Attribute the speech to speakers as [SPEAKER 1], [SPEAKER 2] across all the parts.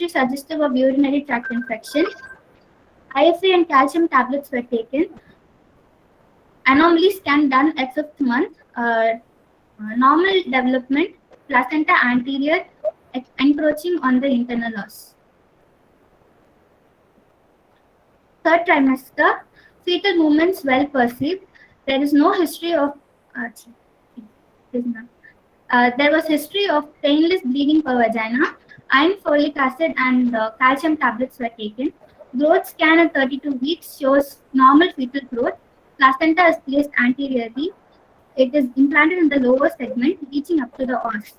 [SPEAKER 1] history suggestive of urinary tract infection. IFA and calcium tablets were taken. Anomaly scan done at 5th month. Normal development, placenta anterior, encroaching on the internal os. Third trimester, fetal movements well perceived. There is no history of there was history of painless bleeding per vagina. Iron, folic acid, and calcium tablets were taken. Growth scan at 32 weeks shows normal fetal growth. Placenta is placed anteriorly. It is implanted in the lower segment, reaching up to the os.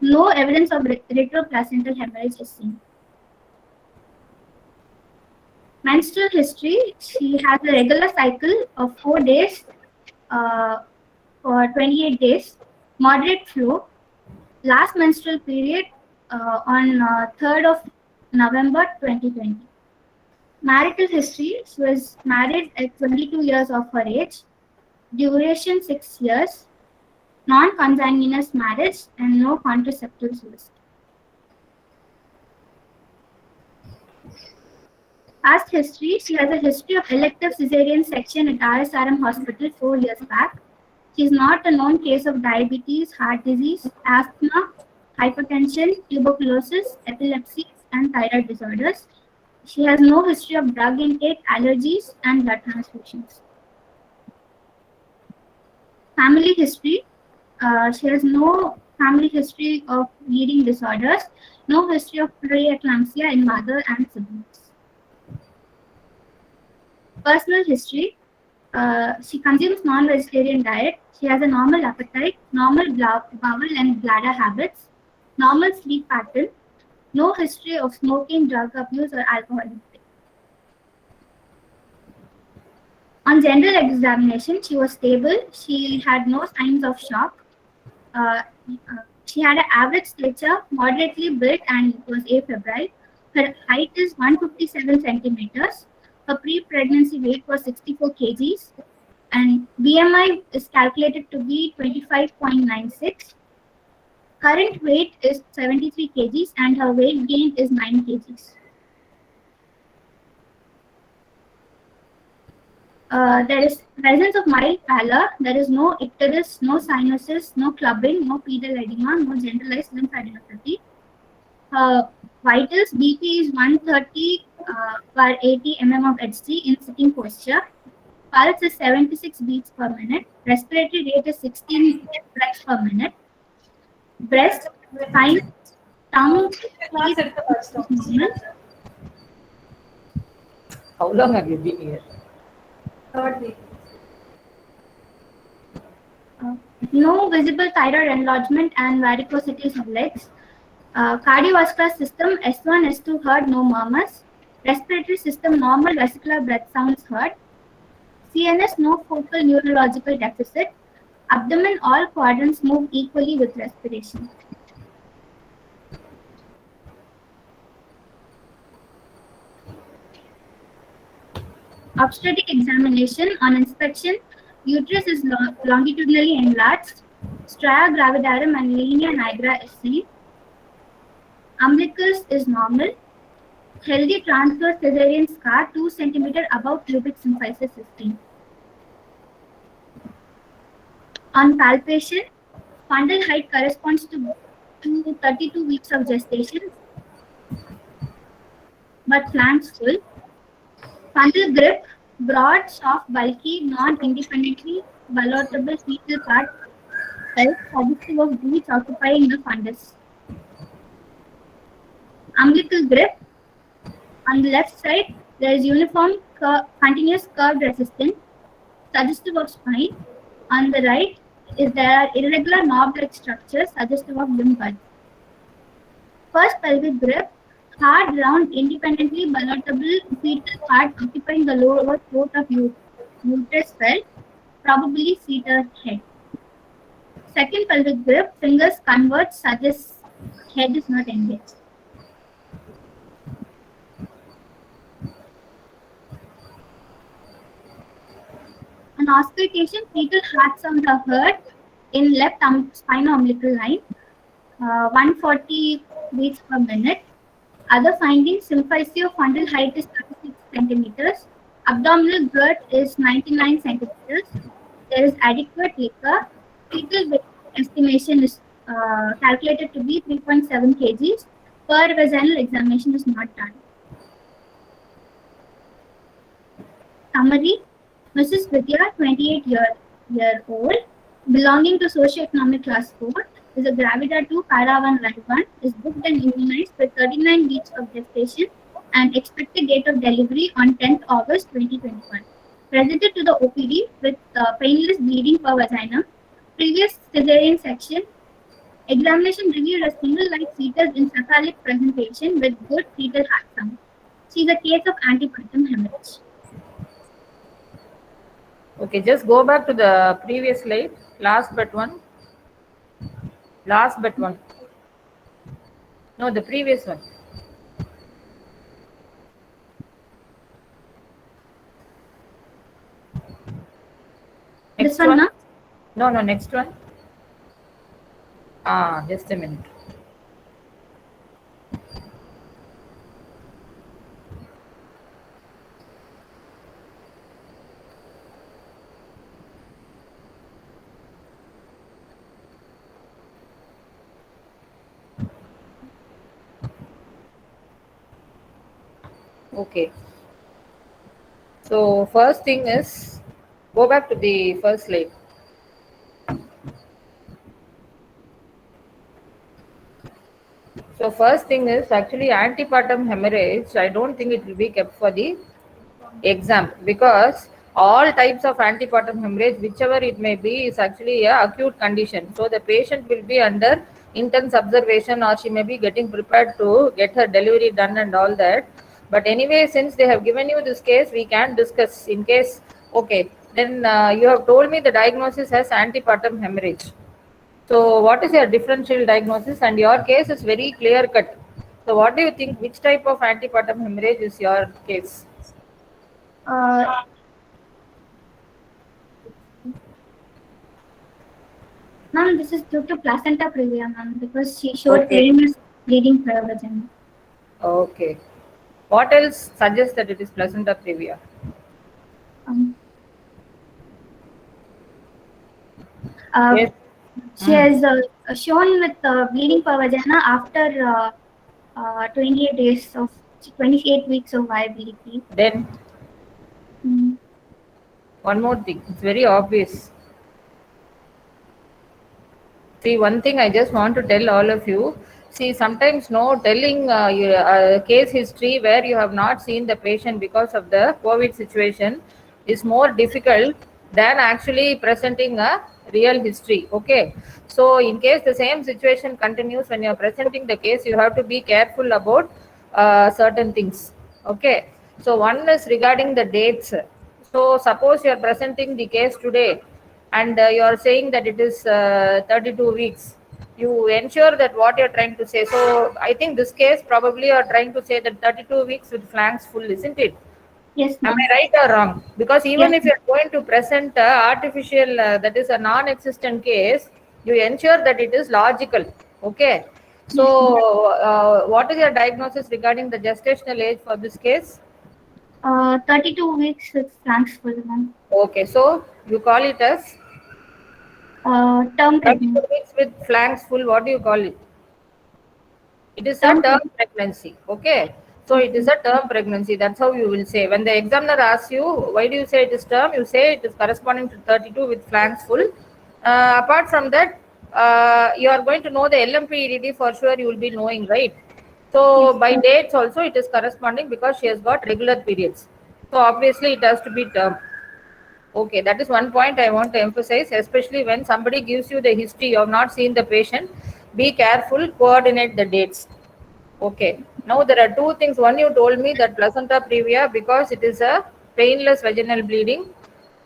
[SPEAKER 1] No evidence of retroplacental hemorrhage is seen. Menstrual history, she has a regular cycle of 4 days for 28 days, moderate flow. Last menstrual period on 3rd of November 2020. Marital history, she was married at 22 years of her age. Duration 6 years. Non-consanguineous marriage and no contraceptives used. Past history, she has a history of elective cesarean section at RSRM hospital 4 years back. She is not a known case of diabetes, heart disease, asthma, hypertension, tuberculosis, epilepsy, and thyroid disorders. She has no history of drug intake, allergies, and blood transfusions. Family history, she has no family history of bleeding disorders, no history of preeclampsia in mother and siblings. Personal history, she consumes non-vegetarian diet. She has a normal appetite, normal bowel and bladder habits, normal sleep pattern, no history of smoking, drug abuse, or alcohol intake. On general examination, she was stable. She had no signs of shock. She had an average stature, moderately built, and was afebrile. Her height is 157 centimeters. Her pre-pregnancy weight was 64 kgs. And BMI is calculated to be 25.96. Current weight is 73 kgs and her weight gain is 9 kgs. There is presence of mild pallor. There is no icterus, no cyanosis, no clubbing, no pedal edema, no generalized lymphadenopathy. Vitals, BP is 130 per 80 mm of HG in sitting posture. Pulse is 76 beats per minute. Respiratory rate is 16 breaths per minute. Breast, spine, tongue, teeth, normal.
[SPEAKER 2] How long have you been here?
[SPEAKER 3] 3rd week.
[SPEAKER 1] No visible thyroid enlargement and varicosities of legs. Cardiovascular system, S1, S2 heard, no murmurs. Respiratory system, normal vesicular breath sounds heard. CNS, no focal neurological deficit. Abdomen, all quadrants move equally with respiration. Obstetric examination. On inspection, uterus is longitudinally enlarged. Stria gravidarum and linea nigra is seen. Umbilicus is normal. Healthy transverse cesarean scar 2 cm above pubic symphysis is seen. On palpation, fundal height corresponds to 32 weeks of gestation, but flanks full. Fundal grip, broad, soft, bulky, non-independently ballotable fetal part, suggestive of breech occupying the fundus. Umbilical grip, on the left side, there is uniform, continuous curved resistance, suggestive of spine. On the right, there are irregular knob-like structures, suggestive of limb buds. First pelvic grip, hard, round, independently ballotable fetal part occupying the lower throat of uterus felt, probably fetal head. Second pelvic grip, fingers converge, suggests head is not engaged. On auscultation, fetal heart sounds are heard in left spinal umbilical line. 140 beats per minute. Other findings, symphysiofundal height is 36 centimeters. Abdominal girth is 99 centimeters. There is adequate liquor. Fetal weight estimation is calculated to be 3.7 kgs. Per vaginal examination is not done. Summary: Mrs. Vidya, 28-year-old, belonging to socioeconomic class 4, is a gravida 2 para 1 live 1, is booked and immunized with 39 weeks of gestation and expected date of delivery on 10th August 2021. Presented to the OPD with painless bleeding per vagina, previous cesarean section, examination reviewed a single light fetus in cephalic presentation with good fetal heart sound. She is a case of antepartum hemorrhage.
[SPEAKER 2] Okay, just go back to the previous slide. Last but one. No, the previous one.
[SPEAKER 1] This one, na?
[SPEAKER 2] No, next one. Just a minute. Okay. So first thing is, go back to the first slide. So first thing is actually antepartum hemorrhage. I don't think it will be kept for the exam because all types of antepartum hemorrhage, whichever it may be, is actually a acute condition. So the patient will be under intense observation, or she may be getting prepared to get her delivery done and all that. But anyway, since they have given you this case, we can discuss in case. Okay, then you have told me the diagnosis as antepartum hemorrhage. So what is your differential diagnosis? And your case is very clear cut. So what do you think? Which type of antepartum hemorrhage is your case?
[SPEAKER 1] Ma'am, this is due to placenta previa, ma'am, because she showed painless bleeding per vagina.
[SPEAKER 2] Okay. What else suggests that it is placenta previa?
[SPEAKER 1] Yes. She has shown with bleeding per vagina after 28 weeks of viability.
[SPEAKER 2] Then one more thing, it's very obvious. See, one thing I just want to tell all of you. See, sometimes telling your case history where you have not seen the patient because of the COVID situation is more difficult than actually presenting a real history. Okay. So in case the same situation continues when you are presenting the case, you have to be careful about certain things. Okay. So one is regarding the dates. So suppose you are presenting the case today and you are saying that it is 32 weeks. You ensure that what you're trying to say. So I think this case probably you are trying to say that 32 weeks with flanks full, isn't it?
[SPEAKER 1] Yes, ma'am.
[SPEAKER 2] Am I right or wrong? Because even if you're going to present artificial, that is a non-existent case, you ensure that it is logical. Okay. So what is your diagnosis regarding the gestational age for this case?
[SPEAKER 1] 32 weeks with flanks full, ma'am.
[SPEAKER 2] Okay. So you call it as?
[SPEAKER 1] Term pregnancy.
[SPEAKER 2] 32 weeks with flanks full, what do you call it? It is a term pregnancy. Okay. So it is a term pregnancy. That's how you will say. When the examiner asks you, why do you say it is term? You say it is corresponding to 32 with flanks full. Apart from that, you are going to know the LMP-EDD for sure. You will be knowing, right? So by dates also it is corresponding because she has got regular periods. So obviously it has to be term. Okay, that is one point I want to emphasize, especially when somebody gives you the history, you have not seen the patient. Be careful, coordinate the dates. Okay. Now there are two things. One, you told me that placenta previa because it is a painless vaginal bleeding,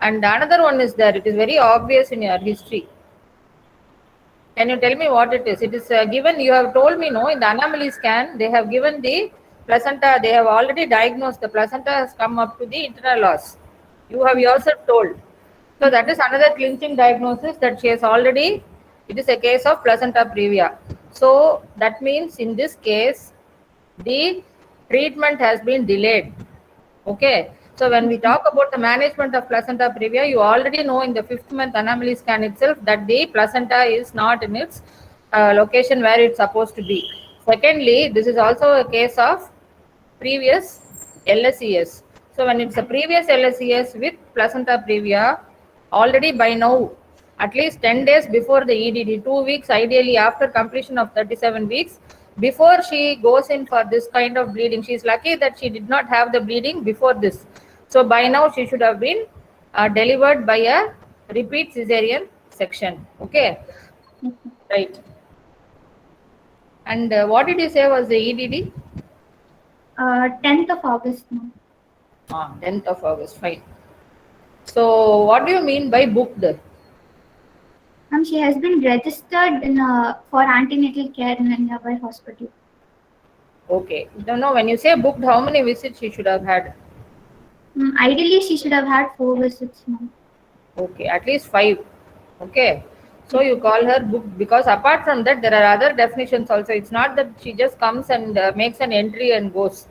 [SPEAKER 2] and another one is there. It is very obvious in your history. Can you tell me what it is? It is given. You have told me no. In the anomaly scan, they have given the placenta. They have already diagnosed the placenta has come up to the internal loss. You have yourself told. So that is another clinching diagnosis that she has already. It is a case of placenta previa. So that means in this case, the treatment has been delayed. Okay. So when we talk about the management of placenta previa, you already know in the 5th month anomaly scan itself that the placenta is not in its location where it's supposed to be. Secondly, this is also a case of previous LSES. So when it's a previous LSES with placenta previa, already by now, at least 10 days before the EDD, 2 weeks ideally after completion of 37 weeks, before she goes in for this kind of bleeding, she's lucky that she did not have the bleeding before this. So by now she should have been delivered by a repeat cesarean section. Okay, right. And what did you say was the EDD?
[SPEAKER 1] 10th of August, ma'am.
[SPEAKER 2] 10th of August, fine. So what do you mean by booked?
[SPEAKER 1] Ma'am, she has been registered for antenatal care in a nearby hospital.
[SPEAKER 2] Okay. No, when you say booked, how many visits she should have had?
[SPEAKER 1] Ideally, she should have had 4 visits, ma'am.
[SPEAKER 2] Okay, at least 5. Okay. So you call her booked because apart from that, there are other definitions also. It's not that she just comes and makes an entry and goes.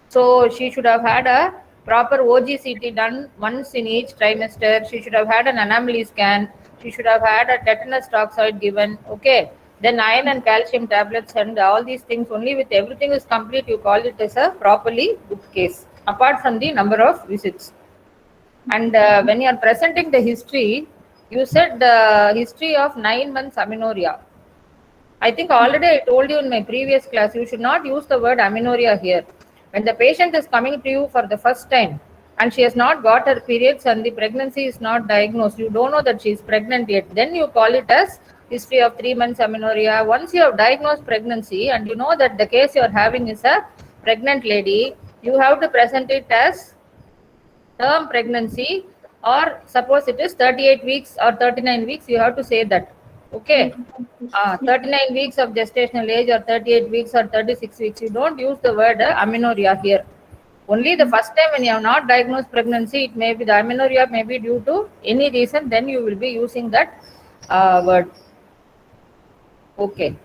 [SPEAKER 2] So she should have had a proper OGCT done once in each trimester. She should have had an anomaly scan. She should have had a tetanus toxoid given. Okay. Then iron and calcium tablets and all these things. Only with everything is complete, you call it as a properly booked case. Apart from the number of visits. And when you are presenting the history, you said the history of 9 months amenorrhea. I think already I told you in my previous class, you should not use the word amenorrhea here. When the patient is coming to you for the first time and she has not got her periods and the pregnancy is not diagnosed, you don't know that she is pregnant yet, then you call it as history of 3 months amenorrhea. Once you have diagnosed pregnancy and you know that the case you are having is a pregnant lady, you have to present it as term pregnancy, or suppose it is 38 weeks or 39 weeks, you have to say that. Okay. 39 weeks of gestational age or 38 weeks or 36 weeks, you don't use the word amenorrhea here. Only the first time when you have not diagnosed pregnancy, it may be the amenorrhea may be due to any reason, then you will be using that word. Okay.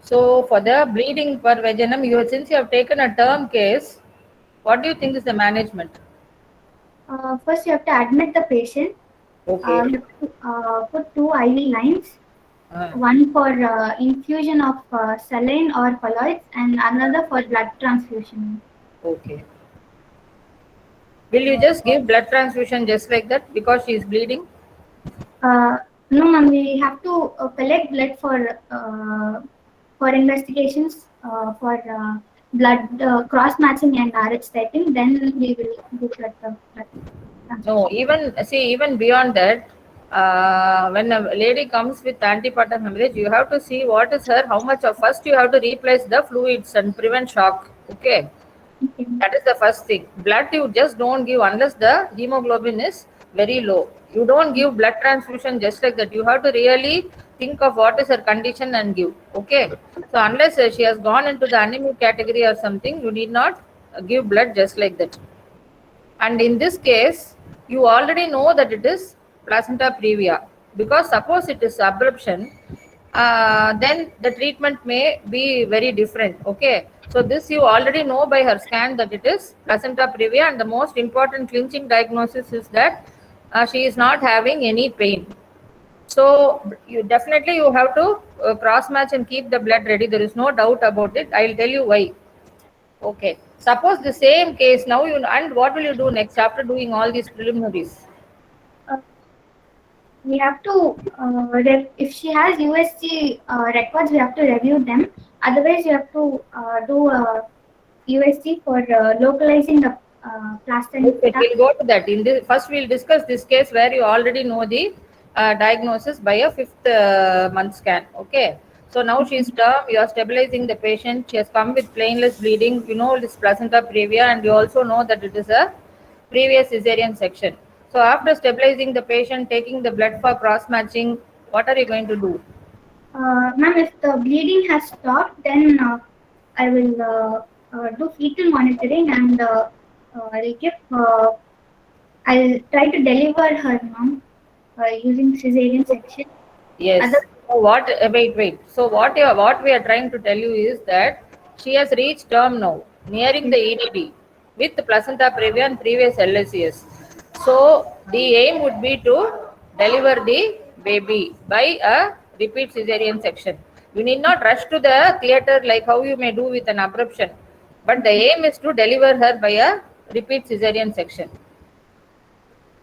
[SPEAKER 2] So for the bleeding per vaginum, since you have taken a term case, what do you think is the management?
[SPEAKER 1] First, you have to admit the patient.
[SPEAKER 2] Okay.
[SPEAKER 1] You have to put 2 IV lines, one for infusion of saline or colloids and another for blood transfusion.
[SPEAKER 2] Okay. Will you just give blood transfusion just like that because she is bleeding?
[SPEAKER 1] No, ma'am, we have to collect blood for investigations for blood cross matching and RH typing. Then we will do blood.
[SPEAKER 2] No, even beyond that, when a lady comes with antepartum hemorrhage, you have to see what is her, how much of first you have to replace the fluids and prevent shock. Okay. That is the first thing. Blood you just don't give unless the hemoglobin is very low. You don't give blood transfusion just like that. You have to really think of what is her condition and give. Okay. So unless she has gone into the anemic category or something, you need not give blood just like that. And in this case, you already know that it is placenta previa, because suppose it is abruption, then the treatment may be very different. Okay, so this you already know by her scan that it is placenta previa, and the most important clinching diagnosis is that she is not having any pain. So you definitely you have to cross match and keep the blood ready. There is no doubt about it. I will tell you why. Okay. Suppose the same case now and what will you do next after doing all these preliminaries?
[SPEAKER 1] We have to if she has USG records, we have to review them. Otherwise, you have to do USG for localizing the placenta.
[SPEAKER 2] Okay, we'll go to that. First, we'll discuss this case where you already know the diagnosis by a 5th month scan. Okay. So now she is term, you are stabilizing the patient. She has come with plainless bleeding. You know this placenta previa, and you also know that it is a previous cesarean section. So after stabilizing the patient, taking the blood for cross matching, what are you going to do?
[SPEAKER 1] Ma'am, if the bleeding has stopped, then I will do fetal monitoring and I'll try to deliver her, ma'am, using cesarean section.
[SPEAKER 2] Yes. So wait. So what we are trying to tell you is that she has reached term now, nearing the EDD with placenta previa and previous LSCS. So the aim would be to deliver the baby by a repeat cesarean section. You need not rush to the theater like how you may do with an abruption, but the aim is to deliver her by a repeat cesarean section.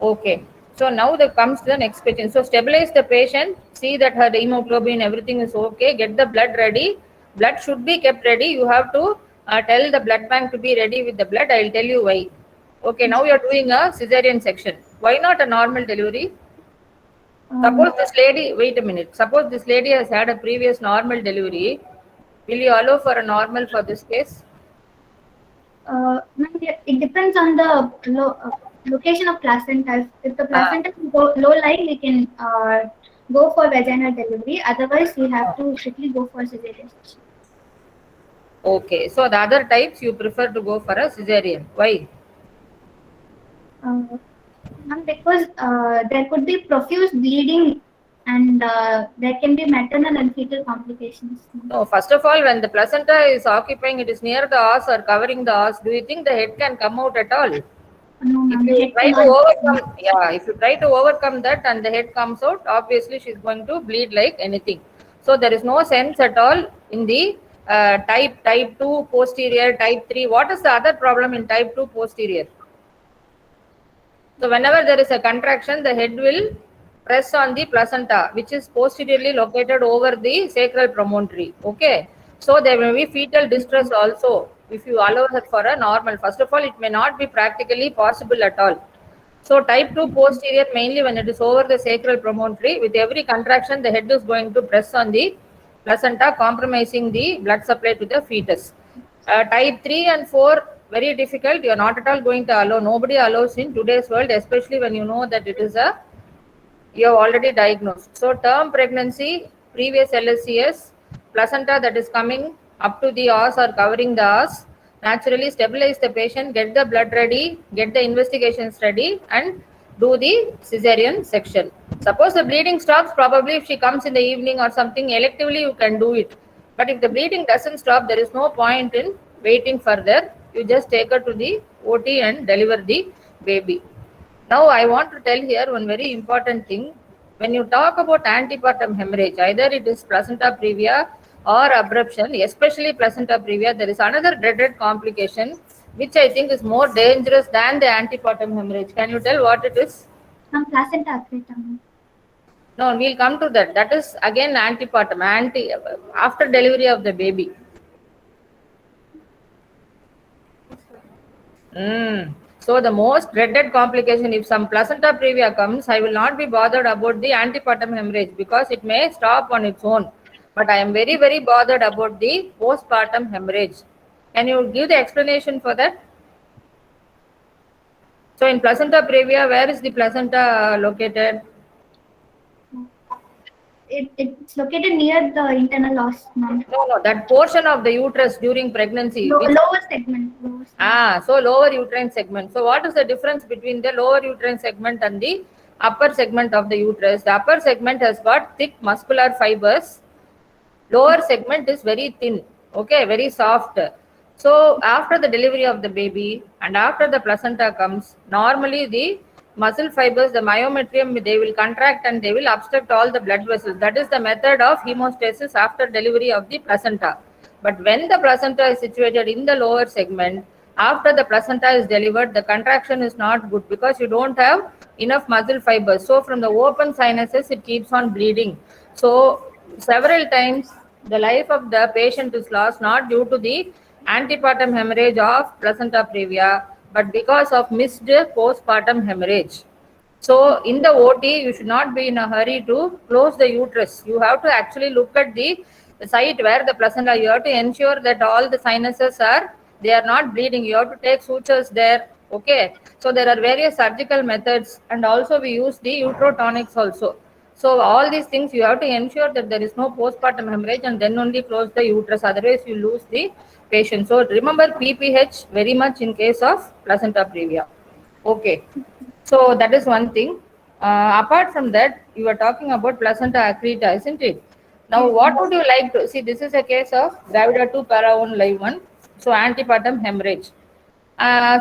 [SPEAKER 2] Okay. So now that comes to the next question. So stabilize the patient, see that her hemoglobin, everything is okay, get the blood ready. Blood should be kept ready. You have to tell the blood bank to be ready with the blood. I will tell you why. Okay, now you are doing a cesarean section. Why not a normal delivery? Suppose this lady, wait a minute. Suppose this lady has had a previous normal delivery. Will you allow for a normal for this case?
[SPEAKER 1] Ma'am, it depends on the location of placenta. If the placenta is low lying, we can go for vaginal delivery. Otherwise, we have to strictly go for cesarean section.
[SPEAKER 2] Okay, so the other types you prefer to go for a cesarean. Why?
[SPEAKER 1] Ma'am, because there could be profuse bleeding and there can be maternal and fetal complications.
[SPEAKER 2] No, first of all, when the placenta is occupying, it is near the os or covering the os, do you think the head can come out at all?
[SPEAKER 1] No,
[SPEAKER 2] If
[SPEAKER 1] ma'am, the
[SPEAKER 2] you
[SPEAKER 1] head
[SPEAKER 2] try to
[SPEAKER 1] cannot.
[SPEAKER 2] overcome, if you try to overcome that and the head comes out, obviously she's going to bleed like anything. So there is no sense at all in the type 2 posterior, type 3. What is the other problem in type 2 posterior? So whenever there is a contraction, the head will press on the placenta, which is posteriorly located over the sacral promontory. Okay. So there may be fetal distress also if you allow her for a normal. First of all, it may not be practically possible at all. So type 2 posterior, mainly when it is over the sacral promontory, with every contraction, the head is going to press on the placenta, compromising the blood supply to the fetus. Type 3 and 4, very difficult. You are not at all going to allow. Nobody allows in today's world, especially when you know that it is you have already diagnosed. So term pregnancy, previous LSCS, placenta that is coming up to the os or covering the os, naturally stabilize the patient, get the blood ready, get the investigations ready, and do the cesarean section. Suppose the bleeding stops, probably if she comes in the evening or something, electively you can do it. But if the bleeding doesn't stop, there is no point in waiting further. You just take her to the OT and deliver the baby. Now I want to tell here one very important thing. When you talk about antepartum hemorrhage, either it is placenta previa or abruption, especially placenta previa, there is another dreaded complication which I think is more dangerous than the antepartum hemorrhage. Can you tell what it is?
[SPEAKER 1] Placenta accreta.
[SPEAKER 2] No, we'll come to that. That is again antepartum, after delivery of the baby. So the most dreaded complication, if some placenta previa comes, I will not be bothered about the antepartum hemorrhage because it may stop on its own. But I am very, very bothered about the postpartum hemorrhage. Can you give the explanation for that? So in placenta previa, where is the placenta located?
[SPEAKER 1] It's located near the internal os.
[SPEAKER 2] No, that portion of the uterus during pregnancy.
[SPEAKER 1] Lower segment.
[SPEAKER 2] So lower uterine segment. So what is the difference between the lower uterine segment and the upper segment of the uterus? The upper segment has got thick muscular fibers. Lower segment is very thin, okay, very soft. So after the delivery of the baby and after the placenta comes, normally the muscle fibers, the myometrium, they will contract and they will obstruct all the blood vessels. That is the method of hemostasis after delivery of the placenta. But when the placenta is situated in the lower segment, after the placenta is delivered, the contraction is not good because you don't have enough muscle fibers. So from the open sinuses, it keeps on bleeding. So several times the life of the patient is lost not due to the antepartum hemorrhage of placenta previa, but because of missed postpartum hemorrhage. So in the OT, you should not be in a hurry to close the uterus. You have to actually look at the site where the placenta. You have to ensure that all the sinuses are not bleeding. You have to take sutures there. Okay. So there are various surgical methods, and also we use the uterotonics also. So all these things you have to ensure that there is no postpartum hemorrhage, and then only close the uterus. Otherwise, you lose the patient. So remember PPH very much in case of placenta previa. Okay. So that is one thing. Apart from that, you are talking about placenta accreta, isn't it? Now,
[SPEAKER 1] Yes,
[SPEAKER 2] what
[SPEAKER 1] ma'am.
[SPEAKER 2] would you like to see? This is a case of gravida 2 para 1 live 1. So, antepartum hemorrhage.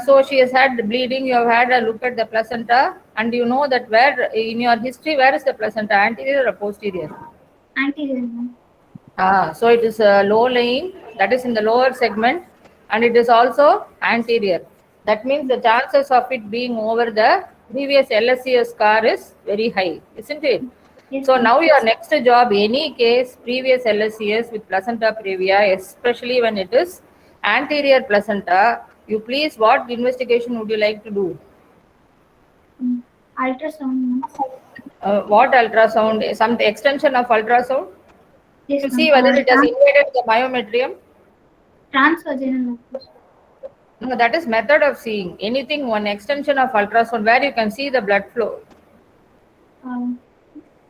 [SPEAKER 2] So, she has had bleeding. You have had a look at the placenta, and you know that where in your history, where is the placenta, anterior or posterior?
[SPEAKER 1] Anterior, ma'am.
[SPEAKER 2] So it is low lying, that is in the lower segment, and it is also anterior. That means the chances of it being over the previous LSCS scar is very high, isn't it?
[SPEAKER 1] Yes,
[SPEAKER 2] So
[SPEAKER 1] ma'am.
[SPEAKER 2] now your next job, any case, previous LSCS with placenta previa, especially when it is anterior placenta, you please, what investigation would you like to do?
[SPEAKER 1] Ultrasound, ma'am.
[SPEAKER 2] What ultrasound? Some extension of ultrasound
[SPEAKER 1] Yes,
[SPEAKER 2] to
[SPEAKER 1] ma'am.
[SPEAKER 2] see whether it has invaded the myometrium.
[SPEAKER 1] Transvaginal ultrasound.
[SPEAKER 2] No, that is method of seeing. Anything, one extension of ultrasound where you can see the blood flow.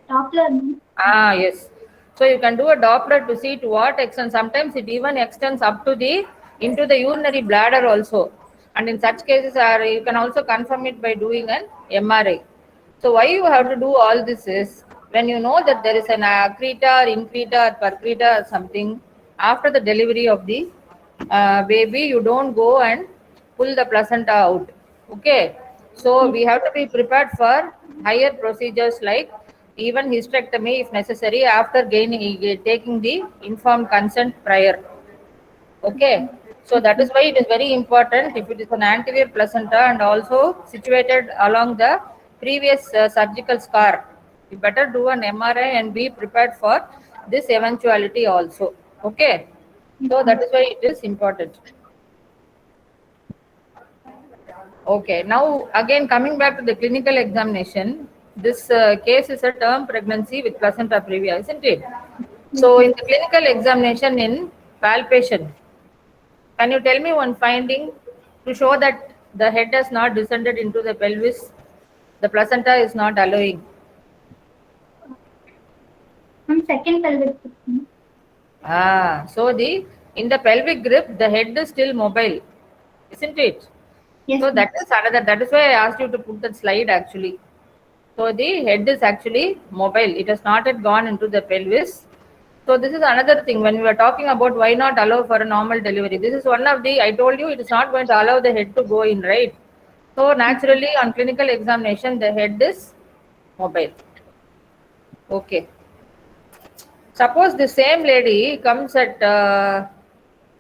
[SPEAKER 1] Doppler, ma'am.
[SPEAKER 2] Yes. So you can do a Doppler to see to what extent. Sometimes it even extends up to the into the urinary bladder also. And in such cases, you can also confirm it by doing an MRI. So why you have to do all this is when you know that there is an accreta or increta or percreta or something after the delivery of the baby, you don't go and pull the placenta out. Okay. So we have to be prepared for higher procedures like even hysterectomy if necessary after taking the informed consent prior. Okay, so that is why it is very important if it is an anterior placenta and also situated along the previous surgical scar. You better do an MRI and be prepared for this eventuality also. Okay, so that is why it is important. Okay, now again coming back to the clinical examination, this case is a term pregnancy with placenta previa, isn't it?
[SPEAKER 1] Yes,
[SPEAKER 2] So in
[SPEAKER 1] ma'am.
[SPEAKER 2] the clinical examination in palpation, can you tell me one finding to show that the head has not descended into the pelvis, the placenta is not allowing?
[SPEAKER 1] Ma'am, second pelvic system.
[SPEAKER 2] So the in the pelvic grip, the head is still mobile, isn't it?
[SPEAKER 1] Yes,
[SPEAKER 2] So
[SPEAKER 1] ma'am.
[SPEAKER 2] that is another. That is why I asked you to put that slide actually. So the head is actually mobile. It has not yet gone into the pelvis. So this is another thing when we were talking about why not allow for a normal delivery. This is one of the, I told you it is not going to allow the head to go in, right? So naturally on clinical examination, the head is mobile. Okay. Suppose the same lady comes at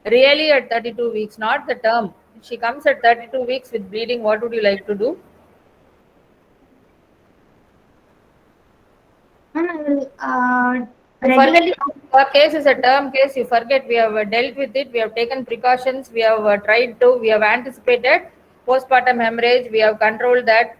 [SPEAKER 2] really at 32 weeks, not the term. She comes at 32 weeks with bleeding. What would you like to do?
[SPEAKER 1] Ma'am, I will
[SPEAKER 2] You forget
[SPEAKER 1] regularly.
[SPEAKER 2] our case is a term case. You forget we have dealt with it. We have taken precautions. We have tried to. We have anticipated postpartum hemorrhage. We have controlled that.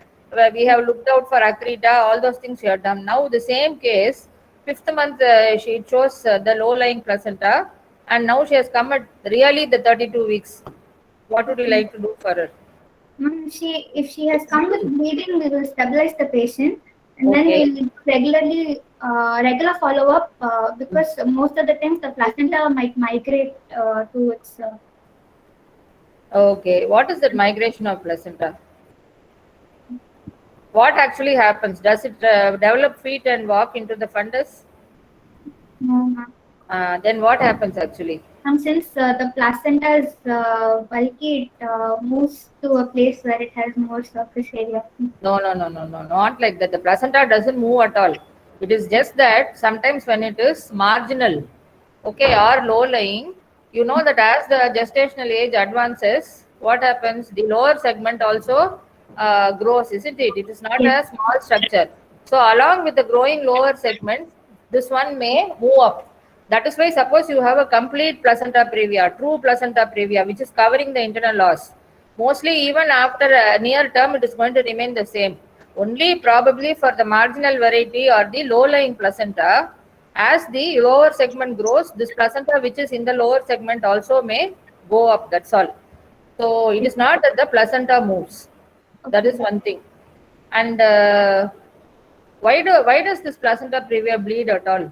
[SPEAKER 2] We have looked out for accreta. All those things we have done. Now the same case, fifth month she chose the low lying placenta, and now she has come at really the 32 weeks. What would you
[SPEAKER 1] Okay.
[SPEAKER 2] like to do for her?
[SPEAKER 1] Ma'am, if she has come with bleeding, we will stabilize the patient, and then
[SPEAKER 2] Okay.
[SPEAKER 1] we will regularly regular follow up because most of the times the placenta might migrate to its.
[SPEAKER 2] Okay. What is that migration of placenta? What actually happens? Does it develop feet and walk into the fundus?
[SPEAKER 1] No, ma'am.
[SPEAKER 2] Then what happens actually?
[SPEAKER 1] And since the placenta is bulky, it moves to a place where it has more surface area.
[SPEAKER 2] No, not like that. The placenta doesn't move at all. It is just that sometimes when it is marginal, okay, or low lying, you know that as the gestational age advances, what happens? The lower segment also grows, isn't it? It is not
[SPEAKER 1] Yes.
[SPEAKER 2] a small structure. So, along with the growing lower segment, this one may move up. That is why, suppose you have a complete placenta previa, true placenta previa, which is covering the internal os. Mostly, even after a near term, it is going to remain the same. Only probably for the marginal variety or the low lying placenta, as the lower segment grows, this placenta which is in the lower segment also may go up. That's all. So it
[SPEAKER 1] Yes.
[SPEAKER 2] is not that the placenta moves. That
[SPEAKER 1] Okay.
[SPEAKER 2] is one thing. And why does this placenta previa bleed at all?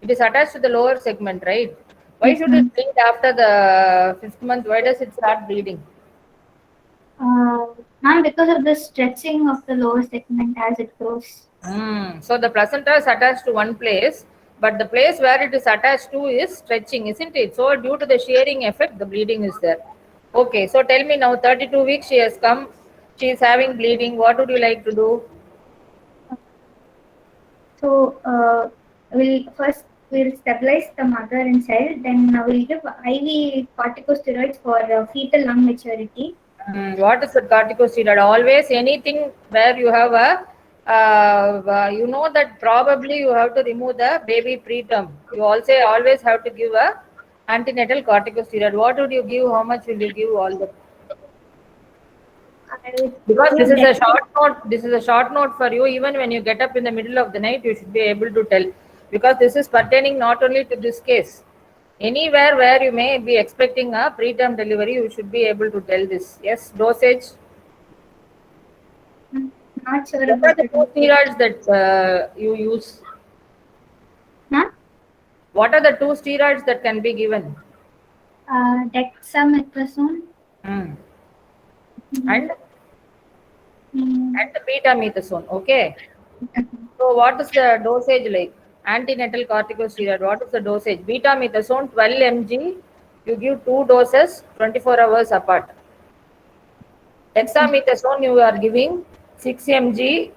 [SPEAKER 2] It is attached to the lower segment, right? Why
[SPEAKER 1] Yes,
[SPEAKER 2] should
[SPEAKER 1] ma'am.
[SPEAKER 2] it bleed after the fifth month? Why does it start bleeding?
[SPEAKER 1] Ma'am, because of the stretching of the lower segment as it grows.
[SPEAKER 2] So the placenta is attached to one place, but the place where it is attached to is stretching, isn't it? So due to the shearing effect, the bleeding is there. Okay, so tell me now, 32 weeks she has come, she is having bleeding. What would you like to do?
[SPEAKER 1] So we'll stabilize the mother and child. Then we'll give IV corticosteroids for fetal lung maturity.
[SPEAKER 2] What is the corticosteroid? Always anything where you have a, you know that probably you have to remove the baby preterm. You also always have to give a antenatal corticosteroid. What would you give? How much will you give? All the because this is a short note. This is a short note for you. Even when you get up in the middle of the night, you should be able to tell because this is pertaining not only to this case. Anywhere where you may be expecting a preterm delivery, you should be able to tell this. Yes, dosage.
[SPEAKER 1] Not sure
[SPEAKER 2] What are
[SPEAKER 1] about
[SPEAKER 2] the two steroids that you use?
[SPEAKER 1] Huh?
[SPEAKER 2] What are the two steroids that can be given?
[SPEAKER 1] Dexamethasone.
[SPEAKER 2] And
[SPEAKER 1] Mm.
[SPEAKER 2] and the betamethasone. Okay. So what is the dosage like? Antenatal corticosteroid. What is the dosage? Betamethasone 12 mg. You give two doses 24 hours apart. Dexamethasone you are giving 6 mg,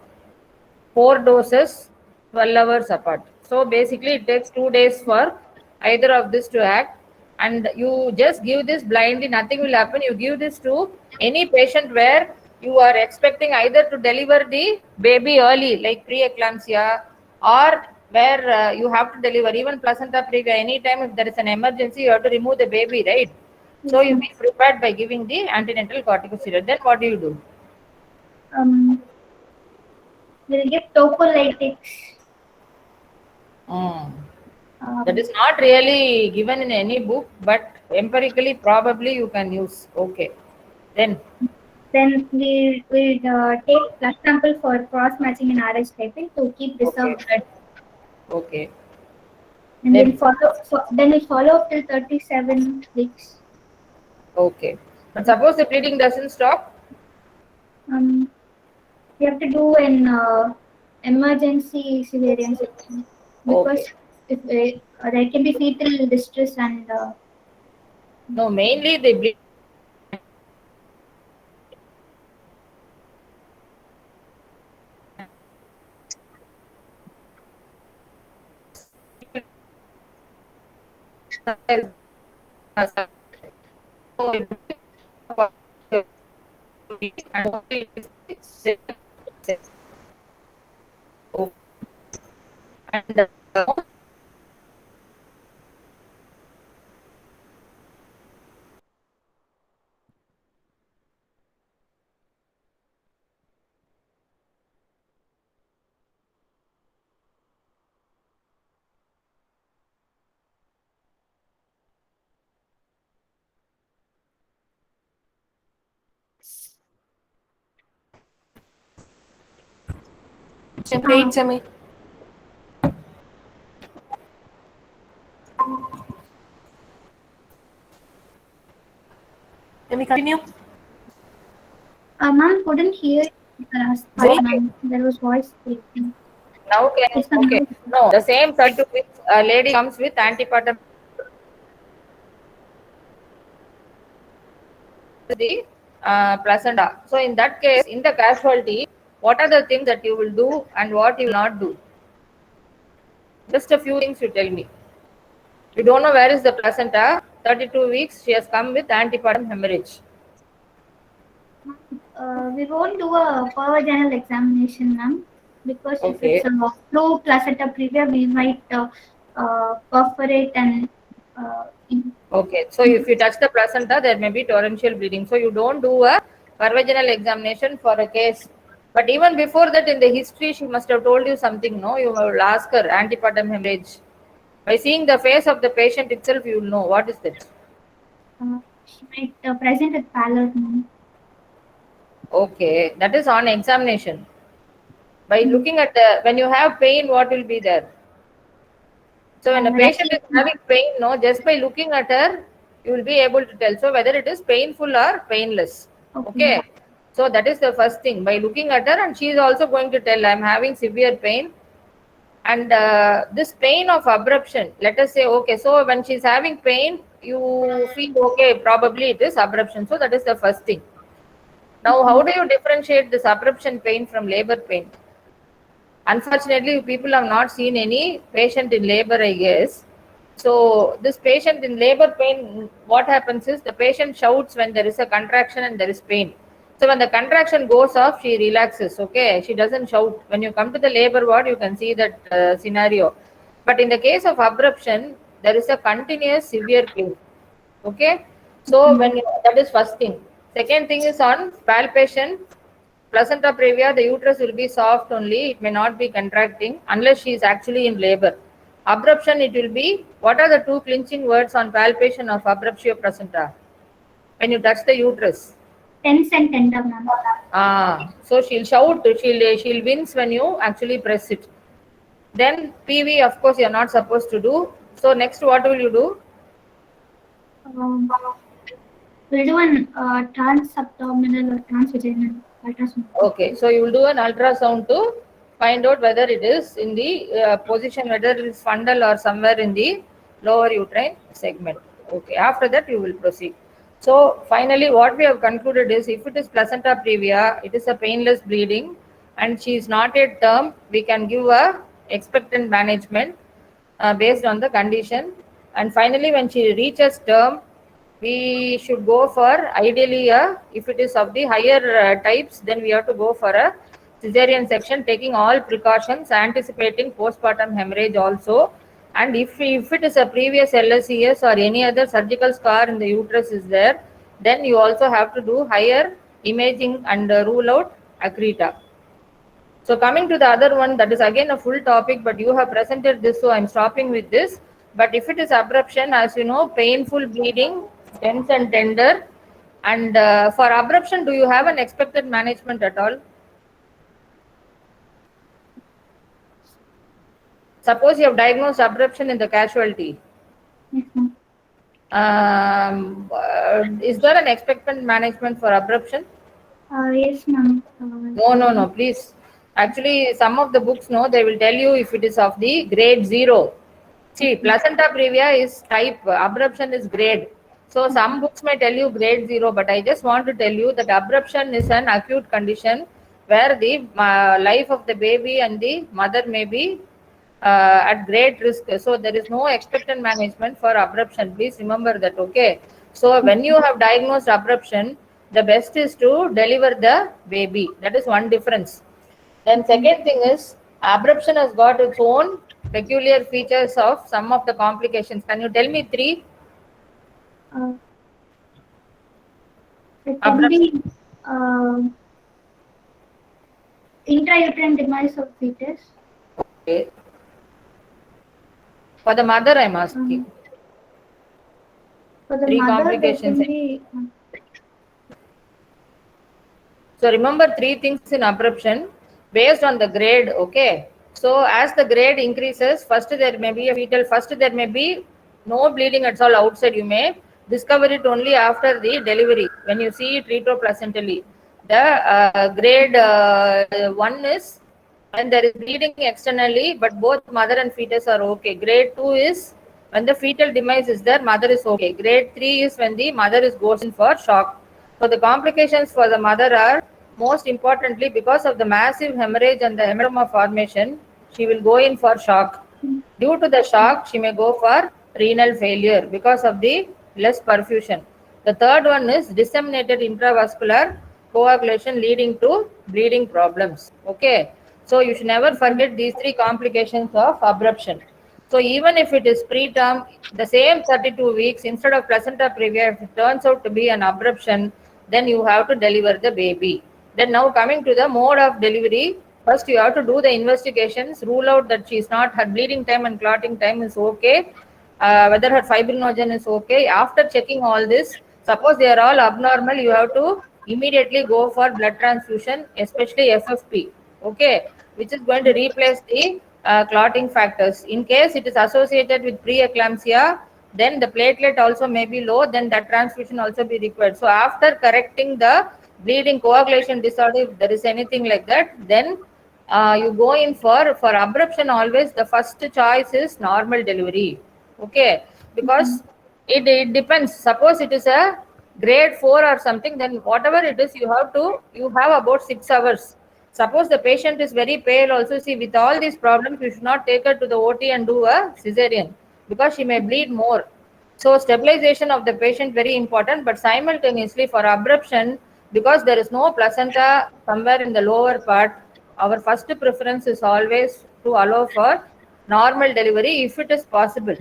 [SPEAKER 2] 4 doses 12 hours apart. So basically it takes 2 days for either of this to act, and you just give this blindly, nothing will happen. You give this to any patient where you are expecting either to deliver the baby early like preeclampsia, or where you have to deliver even placenta previa. Anytime if there is an emergency you have to remove the baby, right? So you be prepared by giving the antenatal corticosteroid. Then what do you do?
[SPEAKER 1] We'll give tocolytics.
[SPEAKER 2] That is not really given in any book, but empirically probably you can use. Okay. Then
[SPEAKER 1] We'll take blood sample for cross matching and RH typing to keep reserved blood.
[SPEAKER 2] Okay.
[SPEAKER 1] And
[SPEAKER 2] Then
[SPEAKER 1] we'll follow up till 37 weeks.
[SPEAKER 2] okay. But suppose the bleeding doesn't stop.
[SPEAKER 1] We have to do an emergency cesarean section because if there can be fetal distress and
[SPEAKER 2] no, mainly the bleeding. And
[SPEAKER 3] Wait, Sami. Can we continue?
[SPEAKER 1] ma'am couldn't hear the last part, ma'am. There was voice breaking.
[SPEAKER 2] now can okay. No, the same 32 weeks a lady comes with antepartum the placenta. So in that case, in the casualty, what are the things that you will do and what you will not do? Just a few things you tell me. You don't know where is the placenta. 32 weeks, she has come with antepartum hemorrhage.
[SPEAKER 1] We won't do a per-vaginal examination, ma'am, because if it's a flu placenta previa, we might perforate and.
[SPEAKER 2] Okay, so if you touch the placenta, there may be torrential bleeding. So you don't do a per-vaginal examination for a case. But even before that, in the history, she must have told you something, no? You will ask her antepartum hemorrhage. By seeing the face of the patient itself, you will know what is that.
[SPEAKER 1] She might present with pallor, ma'am.
[SPEAKER 2] Okay, that is on examination. By looking at the, when you have pain, what will be there? So when a patient is having pain, no, just by looking at her, you will be able to tell. So whether it is painful or painless. Okay. So that is the first thing. By looking at her, and she is also going to tell, I'm having severe pain. And this pain of abruption, let us say, okay, so when she's having pain, you feel okay, probably it is abruption. So that is the first thing. Now, how do you differentiate this abruption pain from labor pain? Unfortunately, people have not seen any patient in labor, I guess. So this patient in labor pain, what happens is the patient shouts when there is a contraction and there is pain. So when the contraction goes off, she relaxes. Okay, she doesn't shout. When you come to the labor ward, you can see that scenario. But in the case of abruption, there is a continuous severe pain. Okay, so that is first thing. Second thing is on palpation. Placenta previa, the uterus will be soft only. It may not be contracting unless she is actually in labor. Abruption, it will be, what are the two clinching words on palpation of abruptio placenta? When you touch the uterus.
[SPEAKER 1] Tense and tender, ma'am.
[SPEAKER 2] So she'll shout, she'll wince when you actually press it. Then PV, of course, you're not supposed to do. So next, what will you do?
[SPEAKER 1] We'll do an trans-abdominal or trans-vaginal ultrasound.
[SPEAKER 2] Okay, so you will do an ultrasound to find out whether it is in the position, whether it is fundal or somewhere in the lower uterine segment. Okay, after that you will proceed. So finally, what we have concluded is, if it is placenta previa, it is a painless bleeding and she is not yet term, we can give a expectant management based on the condition. And finally, when she reaches term, we should go for ideally if it is of the higher types, then we have to go for a cesarean section, taking all precautions, anticipating postpartum hemorrhage also. And if it is a previous LSES or any other surgical scar in the uterus is there, then you also have to do higher imaging and rule out accreta. So coming to the other one, that is again a full topic, but you have presented this, so I'm stopping with this. But if it is abruption, as you know, painful bleeding, tense and tender. And for abruption, do you have an expected management at all? Suppose you have diagnosed abruption in the casualty.
[SPEAKER 1] Yes, ma'am.
[SPEAKER 2] Is there an expected management for abruption?
[SPEAKER 1] Yes, ma'am.
[SPEAKER 2] No, please. Actually, some of the books, no, they will tell you if it is of the grade 0. See, placenta previa is type, abruption is grade. So some books may tell you grade 0, but I just want to tell you that abruption is an acute condition where the life of the baby and the mother may be at great risk. So there is no expectant management for abruption. Please remember that, okay? So when you have diagnosed abruption, the best is to deliver the baby. That is one difference. Then second thing is, abruption has got its own peculiar features of some of the complications. Can you tell me 3?
[SPEAKER 1] It can be intrauterine demise of fetus.
[SPEAKER 2] Okay. For the mother, I'm asking.
[SPEAKER 1] For the
[SPEAKER 2] 3
[SPEAKER 1] mother,
[SPEAKER 2] complications.
[SPEAKER 1] there can be,
[SPEAKER 2] So remember 3 things in abruption based on the grade, okay? So as the grade increases, first there may be a fetal, first there may be no bleeding at all outside. You may discover it only after the delivery when you see it retroplacentally. The grade 1 is when there is bleeding externally, but both mother and fetus are okay. Grade 2 is when the fetal demise is there, mother is okay. Grade 3 is when the mother is goes in for shock. So the complications for the mother are, most importantly, because of the massive hemorrhage and the hematoma formation, she will go in for shock. Due to the shock, she may go for renal failure because of the less perfusion. The third one is disseminated intravascular coagulation leading to bleeding problems. Okay. So you should never forget these 3 complications of abruption. So even if it is preterm, the same 32 weeks, instead of placenta previa, if it turns out to be an abruption, then you have to deliver the baby. Then now coming to the mode of delivery, first you have to do the investigations, rule out that she is not, her bleeding time and clotting time is okay, whether her fibrinogen is okay. After checking all this, suppose they are all abnormal, you have to immediately go for blood transfusion, especially FFP, okay, which is going to replace the clotting factors. In case it is associated with preeclampsia, then the platelet also may be low, then that transfusion also be required. So after correcting the bleeding coagulation disorder, if there is anything like that, then you go in for abruption. Always the first choice is normal delivery. Okay, because it depends. Suppose it is a grade 4 or something, then whatever it is, you have about 6 hours. Suppose the patient is very pale also, see, with all these problems, you should not take her to the OT and do a cesarean because she may bleed more. So stabilization of the patient very important, but simultaneously for abruption, because there is no placenta somewhere in the lower part, our first preference is always to allow for normal delivery if it is possible.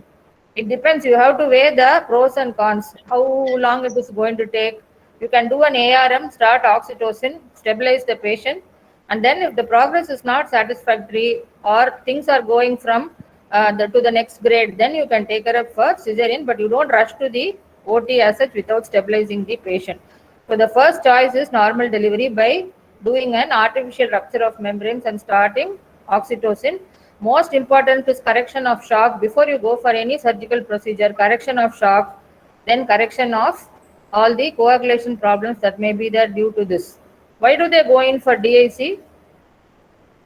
[SPEAKER 2] It depends. You have to weigh the pros and cons, how long it is going to take. You can do an ARM, start oxytocin, stabilize the patient, and then if the progress is not satisfactory or things are going from to the next grade, then you can take her up for cesarean, but you don't rush to the OT as such without stabilizing the patient. So the first choice is normal delivery by doing an artificial rupture of membranes and starting oxytocin. Most important is correction of shock before you go for any surgical procedure. Correction of shock, then correction of all the coagulation problems that may be there due to this. Why do they go in for DIC?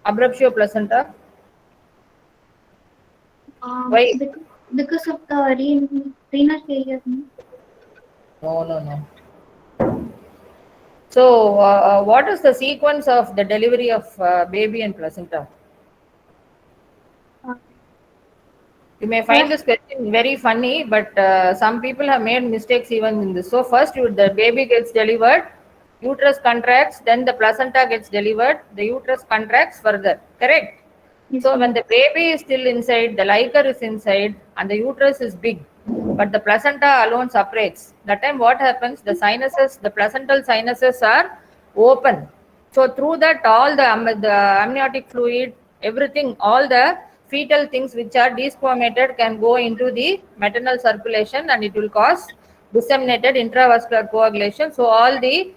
[SPEAKER 2] Abruptio placenta. Why?
[SPEAKER 1] Because of the renal failure.
[SPEAKER 2] No. So, what is the sequence of the delivery of baby and placenta? You may find this question very funny, but some people have made mistakes even in this. So, first, the baby gets delivered, uterus contracts, then the placenta gets delivered, the uterus contracts further. Correct?
[SPEAKER 1] Yes,
[SPEAKER 2] So, when the baby is still inside, the liquor is inside, and the uterus is big, but the placenta alone separates. That time, what happens? The sinuses, the placental sinuses are open. So, through that, all the amniotic fluid, everything, all the fetal things which are desquamated can go into the maternal circulation, and it will cause disseminated intravascular coagulation. So, all the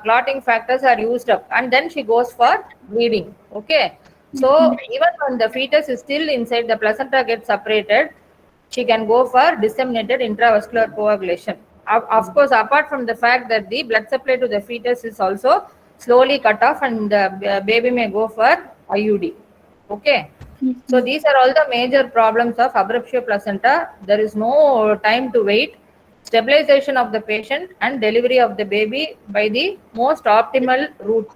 [SPEAKER 2] clotting factors are used up, and then she goes for bleeding. Okay. So even when the fetus is still inside, the placenta gets separated, she can go for disseminated intravascular coagulation. Of course, apart from the fact that the blood supply to the fetus is also slowly cut off, and the baby may go for IUD. Okay. So these are all the major problems of abruptio placenta. There is no time to wait. Stabilization of the patient and delivery of the baby by the most optimal route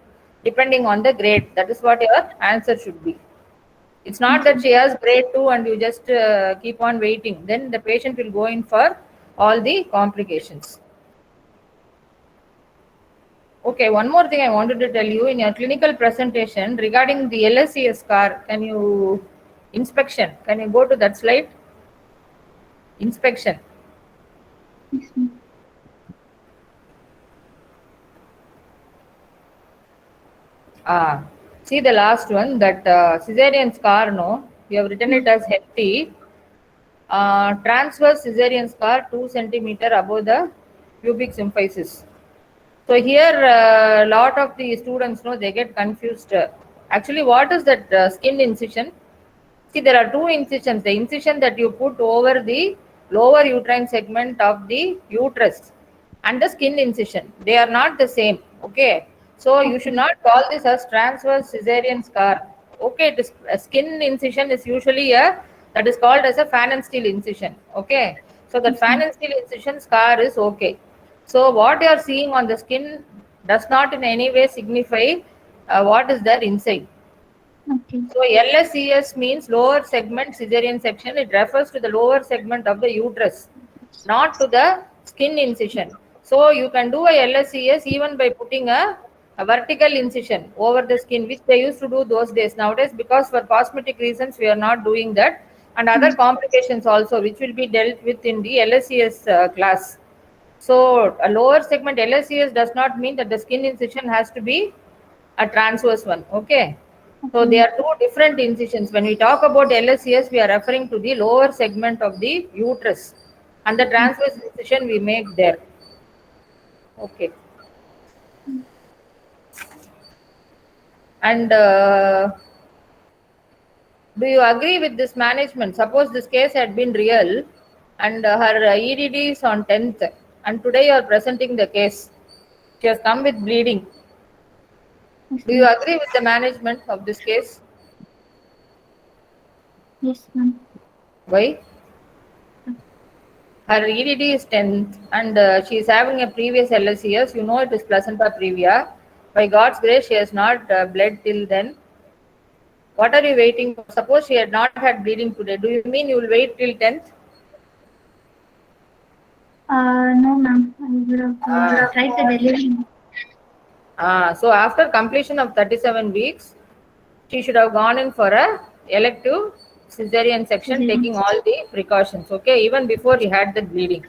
[SPEAKER 2] depending on the grade. That is what your answer should be. It's not that she has grade 2 and you just keep on waiting. Then the patient will go in for all the complications. Okay, one more thing I wanted to tell you in your clinical presentation regarding the LSCS scar. Can you go to that slide? Inspection. See the last one, that cesarean scar, no? We have written it as hefty. Transverse cesarean scar 2 centimeter above the pubic symphysis. So here, a lot of the students know they get confused. Actually, what is that skin incision? See, there are two incisions. The incision that you put over the lower uterine segment of the uterus and the skin incision. They are not the same. Okay. So you should not call this as transverse cesarean scar. Okay, it is, a skin incision is usually that is called as a fan and steel incision. Okay. So the fan and steel incision scar is okay. So what you are seeing on the skin does not in any way signify what is there inside.
[SPEAKER 1] Okay.
[SPEAKER 2] So LSCS means lower segment cesarean section. It refers to the lower segment of the uterus, not to the skin incision. So you can do a LSCS even by putting a vertical incision over the skin, which they used to do those days. Nowadays, because for cosmetic reasons, we are not doing that, and other complications also, which will be dealt with in the LSCS class. So a lower segment LSCS does not mean that the skin incision has to be a transverse one. Okay. So they are two different incisions. When we talk about LSCS, we are referring to the lower segment of the uterus, and the transverse incision we make there. Okay. And do you agree with this management? Suppose this case had been real and her EDD is on 10th, and today you are presenting the case. She has come with bleeding.
[SPEAKER 1] Yes,
[SPEAKER 2] Do you
[SPEAKER 1] ma'am.
[SPEAKER 2] agree with the management of this case?
[SPEAKER 1] Yes, ma'am.
[SPEAKER 2] Why? Her EDD is 10th and she is having a previous LSCS. You know it is placenta previa. By God's grace, she has not bled till then. What are you waiting for? Suppose she had not had bleeding today. Do you mean you will wait till 10th?
[SPEAKER 1] No, ma'am. I would have tried the delivery.
[SPEAKER 2] So after completion of 37 weeks, she should have gone in for a elective cesarean section,
[SPEAKER 1] Cesarean.
[SPEAKER 2] taking all the precautions. Okay, even before he had the bleeding.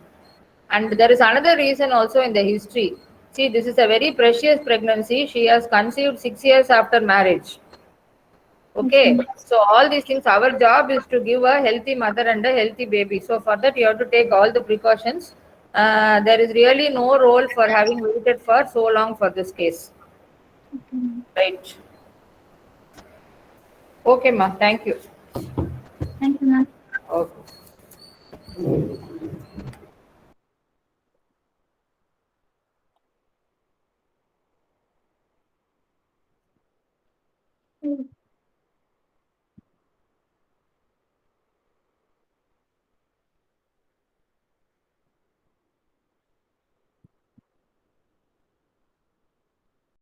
[SPEAKER 2] And there is another reason also in the history. See, this is a very precious pregnancy. She has conceived 6 years after marriage.
[SPEAKER 1] Yes,
[SPEAKER 2] Okay,
[SPEAKER 1] ma'am.
[SPEAKER 2] so all these things, our job is to give a healthy mother and a healthy baby. So for that, you have to take all the precautions. There is really no role for having waited for so long for this case.
[SPEAKER 1] Okay, ma'am.
[SPEAKER 2] Right. Okay, ma. Thank you.
[SPEAKER 1] Thank you, ma'am.
[SPEAKER 2] Okay.
[SPEAKER 1] Mm.